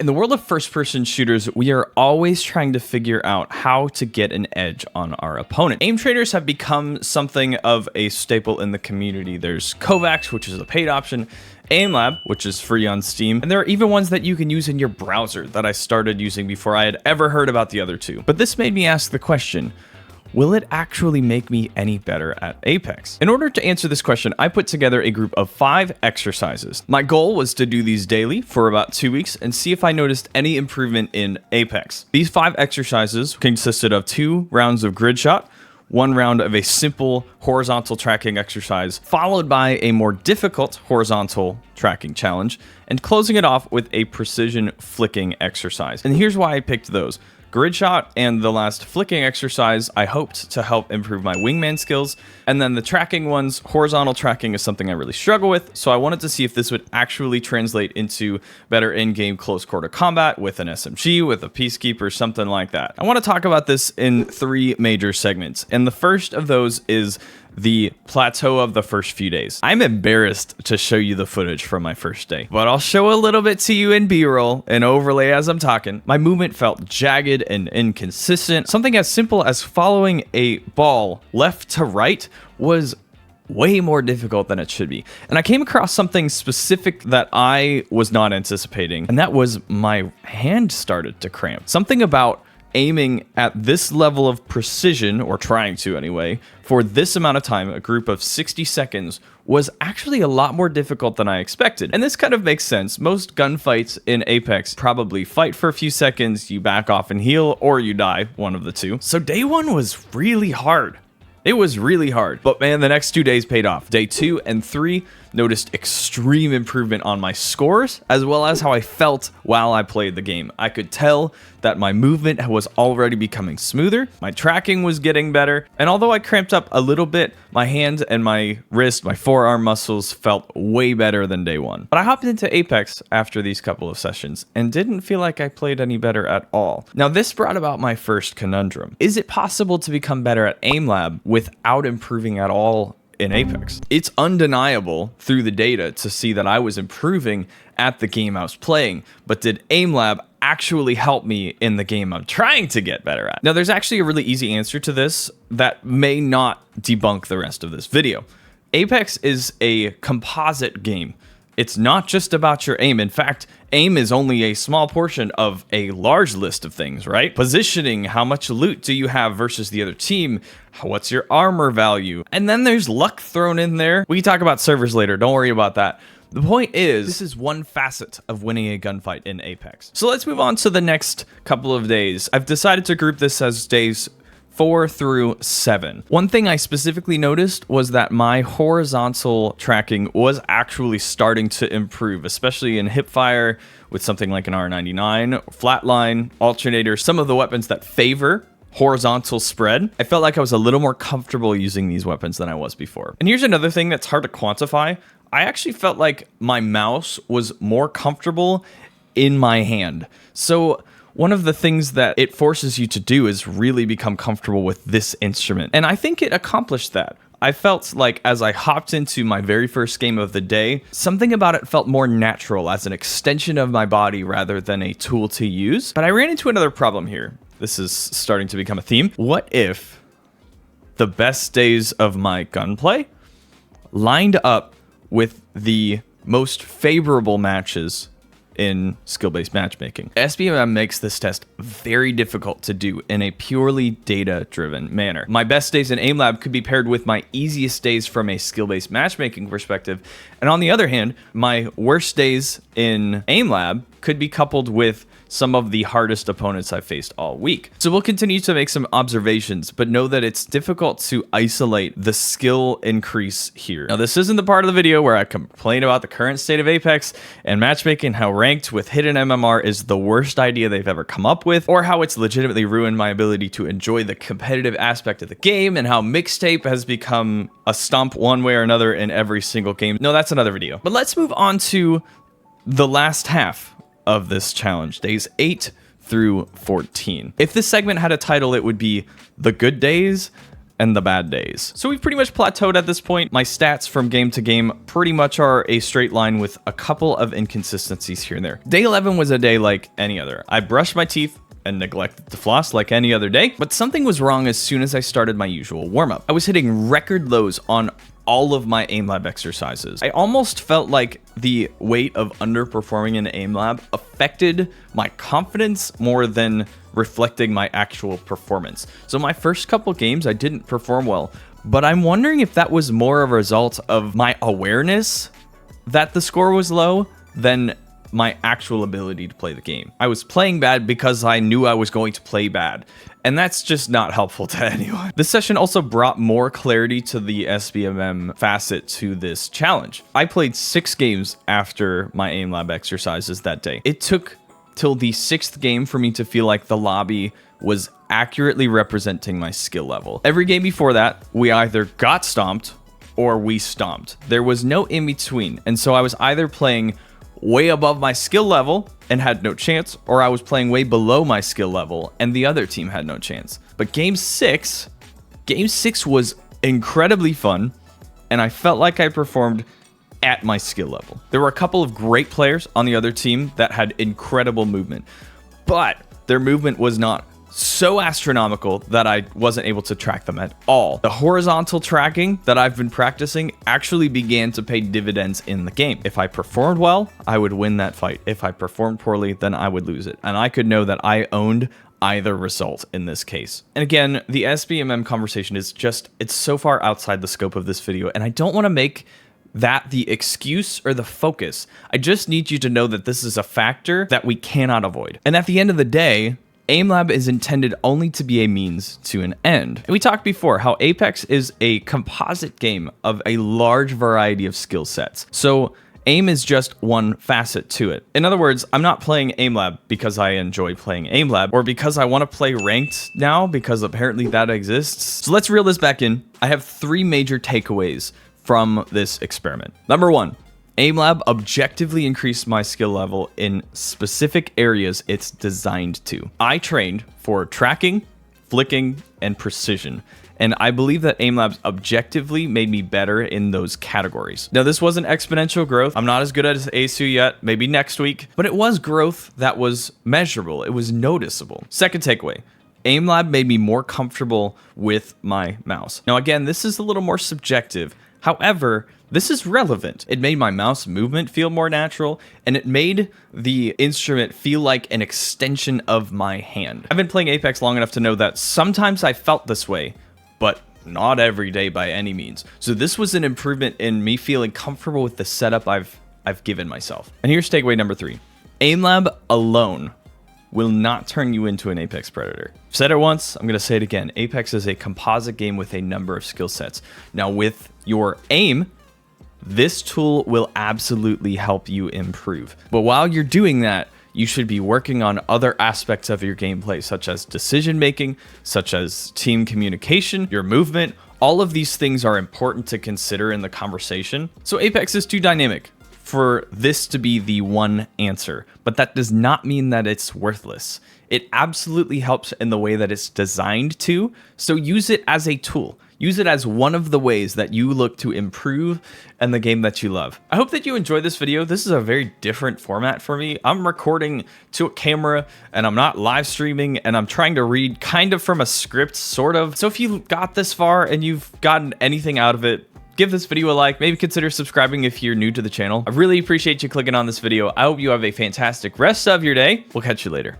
In the world of first-person shooters, we are always trying to figure out how to get an edge on our opponent. Aim traders have become something of a staple in the community. There's Kovacs, which is a paid option, AimLab, which is free on Steam, and there are even ones that you can use in your browser that I started using before I had ever heard about the other two. But this made me ask the question, will it actually make me any better at Apex? In order to answer this question, I put together a group of 5 exercises. My goal was to do these daily for about 2 weeks and see if I noticed any improvement in Apex. These 5 exercises consisted of 2 rounds of grid shot, 1 round of a simple horizontal tracking exercise, followed by a more difficult horizontal tracking challenge, and closing it off with a precision flicking exercise. And here's why I picked those. Grid shot and the last flicking exercise I hoped to help improve my wingman skills, and then the tracking ones, horizontal tracking is something I really struggle with, so I wanted to see if this would actually translate into better in-game close quarter combat with an SMG, with a Peacekeeper, something like that. I want to talk about this in 3 major segments, and the first of those is the plateau of the first few days. I'm embarrassed to show you the footage from my first day, but I'll show a little bit to you in B-roll and overlay as I'm talking. My movement felt jagged and inconsistent. Something as simple as following a ball left to right was way more difficult than it should be. And I came across something specific that I was not anticipating, and that was my hand started to cramp. Something about aiming at this level of precision, or trying to anyway, for this amount of time, a group of 60 seconds, was actually a lot more difficult than I expected. And this kind of makes sense. Most gunfights in Apex probably fight for a few seconds, you back off and heal, or you die, one of the two. So day 1 was really hard. It was really hard, but man, the next 2 days paid off. Day 2 and 3 noticed extreme improvement on my scores, as well as how I felt while I played the game. I could tell that my movement was already becoming smoother, my tracking was getting better, and although I cramped up a little bit, my hand and my wrist, my forearm muscles felt way better than day 1. But I hopped into Apex after these couple of sessions and didn't feel like I played any better at all. Now this brought about my first conundrum. Is it possible to become better at AimLab without improving at all in Apex? It's undeniable through the data to see that I was improving at the game I was playing, but did AimLab actually help me in the game I'm trying to get better at? Now, there's actually a really easy answer to this that may not debunk the rest of this video. Apex is a composite game. It's not just about your aim. In fact, aim is only a small portion of a large list of things, right? Positioning, how much loot do you have versus the other team? What's your armor value? And then there's luck thrown in there. We can talk about servers later, don't worry about that. The point is, this is one facet of winning a gunfight in Apex. So let's move on to the next couple of days. I've decided to group this as days 4 through 7. One thing I specifically noticed was that my horizontal tracking was actually starting to improve, especially in hipfire with something like an R99, flatline, alternator, some of the weapons that favor horizontal spread. I felt like I was a little more comfortable using these weapons than I was before. And here's another thing that's hard to quantify. I actually felt like my mouse was more comfortable in my hand. So one of the things that it forces you to do is really become comfortable with this instrument. And I think it accomplished that. I felt like as I hopped into my very first game of the day, something about it felt more natural as an extension of my body rather than a tool to use. But I ran into another problem here. This is starting to become a theme. What if the best days of my gunplay lined up with the most favorable matches in skill-based matchmaking? SBMM makes this test very difficult to do in a purely data-driven manner. My best days in AimLab could be paired with my easiest days from a skill-based matchmaking perspective, and on the other hand, my worst days in AimLab could be coupled with some of the hardest opponents I've faced all week. So we'll continue to make some observations, but know that it's difficult to isolate the skill increase here. Now, this isn't the part of the video where I complain about the current state of Apex and matchmaking, how ranked with hidden MMR is the worst idea they've ever come up with, or how it's legitimately ruined my ability to enjoy the competitive aspect of the game, and how mixtape has become a stomp one way or another in every single game. No, that's another video. But let's move on to the last half of this challenge, days 8 through 14. If this segment had a title, it would be The Good Days and the bad days. So we've pretty much plateaued at this point. My stats from game to game pretty much are a straight line with a couple of inconsistencies here and there. Day 11 was a day like any other. I brushed my teeth and neglected to floss like any other day, but something was wrong as soon as I started my usual warm-up. I was hitting record lows on all of my aim lab exercises. I almost felt like the weight of underperforming in aim lab affected my confidence more than reflecting my actual performance. So my first couple games, I didn't perform well, but I'm wondering if that was more of a result of my awareness that the score was low than my actual ability to play the game. I was playing bad because I knew I was going to play bad, and that's just not helpful to anyone. This session also brought more clarity to the SBMM facet to this challenge. I played 6 games after my aim lab exercises that day. It took till the 6th game for me to feel like the lobby was accurately representing my skill level. Every game before that, we either got stomped or we stomped. There was no in between, and so I was either playing way above my skill level and had no chance, or I was playing way below my skill level and the other team had no chance. But game 6 was incredibly fun, and I felt like I performed at my skill level. There were a couple of great players on the other team that had incredible movement, but their movement was not so astronomical that I wasn't able to track them at all. The horizontal tracking that I've been practicing actually began to pay dividends in the game. If I performed well, I would win that fight. If I performed poorly, then I would lose it. And I could know that I owned either result in this case. And again, the SBMM conversation is just, it's so far outside the scope of this video, and I don't want to make that the excuse or the focus. I just need you to know that this is a factor that we cannot avoid. And at the end of the day, aim lab is intended only to be a means to an end. And we talked before how Apex is a composite game of a large variety of skill sets. So aim is just one facet to it. In other words, I'm not playing aim lab because I enjoy playing aim lab or because I want to play ranked now because apparently that exists. So let's reel this back in. I have 3 major takeaways from this experiment. Number 1, aim lab objectively increased my skill level in specific areas it's designed to. I trained for tracking, flicking, and precision, and I believe that aim labs objectively made me better in those categories. Now, this wasn't exponential growth. I'm not as good as ASU yet, maybe next week, but it was growth that was measurable. It was noticeable. Second takeaway, aim lab made me more comfortable with my mouse. Now, again, this is a little more subjective. However, this is relevant. It made my mouse movement feel more natural, and it made the instrument feel like an extension of my hand. I've been playing Apex long enough to know that sometimes I felt this way, but not every day by any means. So this was an improvement in me feeling comfortable with the setup I've given myself. And here's takeaway number 3. Aim lab alone will not turn you into an Apex predator. I've said it once, I'm gonna say it again. Apex is a composite game with a number of skill sets. Now with your aim, this tool will absolutely help you improve. But while you're doing that, you should be working on other aspects of your gameplay, such as decision making, such as team communication, your movement. All of these things are important to consider in the conversation. So Apex is too dynamic for this to be the one answer, but that does not mean that it's worthless. It absolutely helps in the way that it's designed to, so use it as a tool. Use it as one of the ways that you look to improve in the game that you love. I hope that you enjoyed this video. This is a very different format for me. I'm recording to a camera and I'm not live streaming, and I'm trying to read kind of from a script, sort of. So if you got this far and you've gotten anything out of it, give this video a like, maybe consider subscribing if you're new to the channel. I really appreciate you clicking on this video. I hope you have a fantastic rest of your day. We'll catch you later.